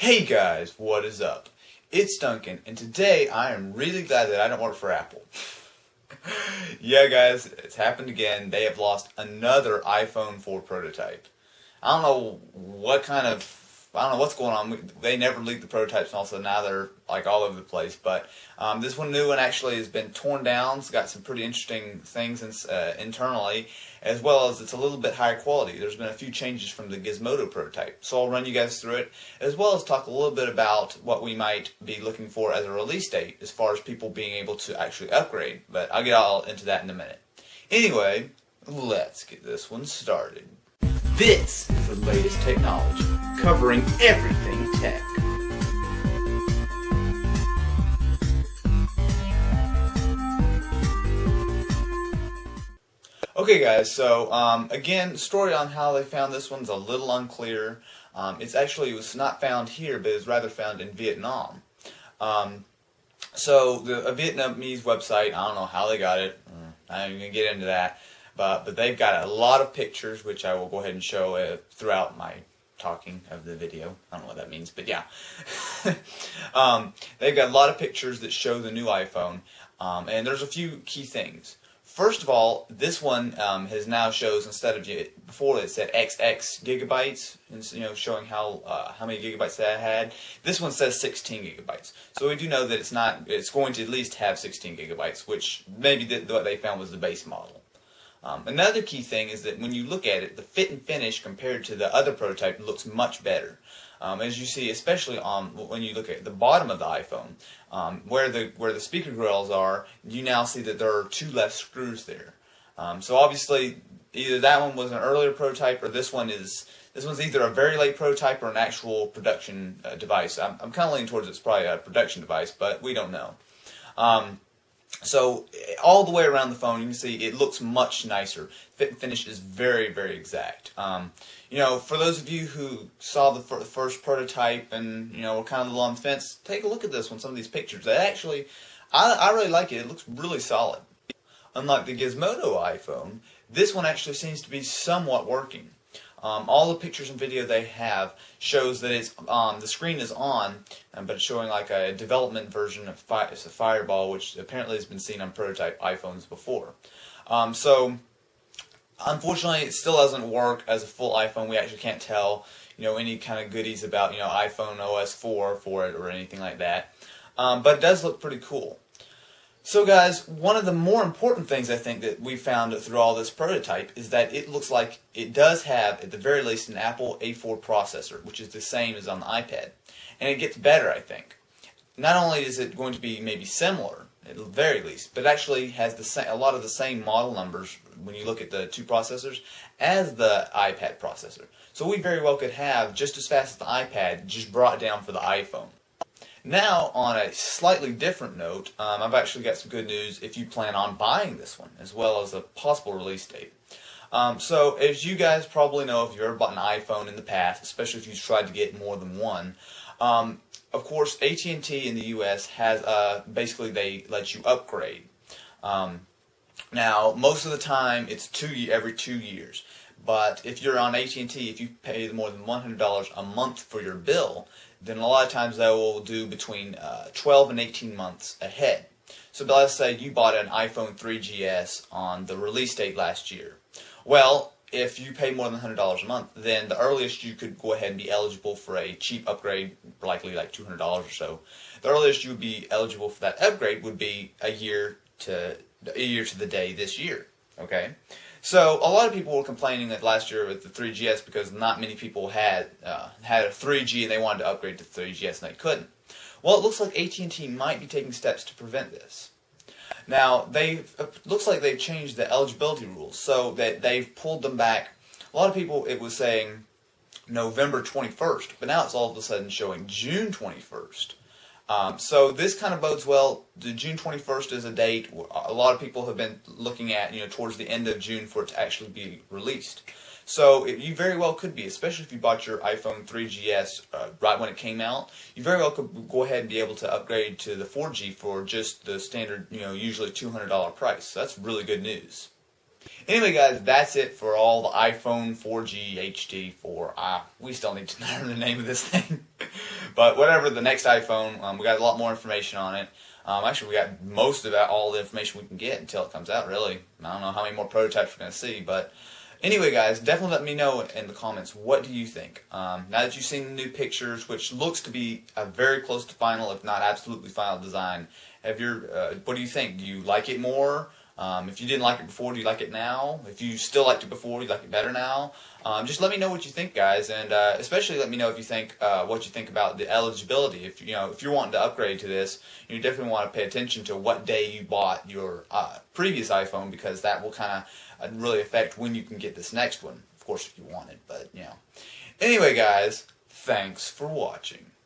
Hey guys, what is up? It's Duncan, and today I am really glad that I don't work for Apple. Yeah guys, it's happened again. They have lost another iPhone 4 prototype. I don't know I don't know what's going on. They never leaked the prototypes, and also now they're like all over the place. But this new one actually has been torn down. It's got some pretty interesting things internally, as well as it's a little bit higher quality. There's been a few changes from the Gizmodo prototype, so I'll run you guys through it, as well as talk a little bit about what we might be looking for as a release date, as far as people being able to actually upgrade. But I'll get all into that in a minute. Anyway, let's get this one started. This is the latest technology, covering everything tech. Okay guys, so again, the story on how they found this one's a little unclear. It was not found here, but it was rather found in Vietnam. So a Vietnamese website, I don't know how they got it, I'm not even going to get into that. But they've got a lot of pictures, which I will go ahead and show throughout my talking of the video. I don't know what that means, but yeah. They've got a lot of pictures that show the new iPhone, and there's a few key things. First of all, this one has now shows, instead of before it said XX gigabytes, and showing how many gigabytes that I had. This one says 16 gigabytes. So we do know that it's going to at least have 16 gigabytes, which maybe what they found was the base model. Another key thing is that when you look at it, the fit and finish compared to the other prototype looks much better. As you see, especially when you look at the bottom of the iPhone, where the speaker grills are, you now see that there are 2 less screws there. So obviously, either that one was an earlier prototype, or this one's either a very late prototype or an actual production device. I'm kind of leaning towards it's probably a production device, but we don't know. So all the way around the phone, you can see it looks much nicer. Fit and finish is very, very exact. For those of you who saw the first prototype and were kind of a little on the fence, take a look at this one. Some of these pictures, I really like it. It looks really solid. Unlike the Gizmodo iPhone, this one actually seems to be somewhat working. All the pictures and video they have shows that it's the screen is on, but it's showing like a development version of it's a Fireball, which apparently has been seen on prototype iPhones before. So unfortunately, it still doesn't work as a full iPhone. We actually can't tell any kind of goodies about iPhone OS 4 for it or anything like that. But it does look pretty cool. So guys, one of the more important things I think that we found through all this prototype is that it looks like it does have, at the very least, an Apple A4 processor, which is the same as on the iPad. And it gets better, I think. Not only is it going to be maybe similar, at the very least, but it actually has a lot of the same model numbers when you look at the 2 processors as the iPad processor. So we very well could have, just as fast as the iPad, just brought down for the iPhone. Now, on a slightly different note, I've actually got some good news if you plan on buying this one, as well as a possible release date. So, as you guys probably know, if you've ever bought an iPhone in the past, especially if you've tried to get more than one, of course, AT&T in the U.S. has, basically they let you upgrade. Now, most of the time, it's every 2 years. But if you're on AT&T, if you pay more than $100 a month for your bill, then a lot of times they will do between 12 and 18 months ahead. So let's say you bought an iPhone 3GS on the release date last year. Well, if you pay more than $100 a month, then the earliest you could go ahead and be eligible for a cheap upgrade, likely like $200 or so. The earliest you would be eligible for that upgrade would be a year to the day this year. Okay? So a lot of people were complaining that last year with the 3GS because not many people had a 3G and they wanted to upgrade to 3GS and they couldn't. Well, it looks like AT&T might be taking steps to prevent this. Now, it looks like they've changed the eligibility rules so that they've pulled them back. A lot of people, it was saying November 21st, but now it's all of a sudden showing June 21st. So this kind of bodes well. The June 21st is a date a lot of people have been looking at, towards the end of June for it to actually be released. So you very well could be, especially if you bought your iPhone 3GS right when it came out, you very well could go ahead and be able to upgrade to the 4G for just the standard, usually $200 price. So that's really good news. Anyway, guys, that's it for all the iPhone 4G HD 4. We still need to learn the name of this thing. But whatever, the next iPhone, we got a lot more information on it. Actually, we got most of all the information we can get until it comes out, really. I don't know how many more prototypes we're going to see, but anyway, guys, definitely let me know in the comments, what do you think? Now that you've seen the new pictures, which looks to be a very close to final, if not absolutely final design, what do you think? Do you like it more? If you didn't like it before, do you like it now? If you still liked it before, do you like it better now? Just let me know what you think, guys, and especially let me know if you think what you think about the eligibility. If you're wanting to upgrade to this, you definitely want to pay attention to what day you bought your previous iPhone, because that will kind of really affect when you can get this next one. Of course, if you want it, but Anyway, guys, thanks for watching.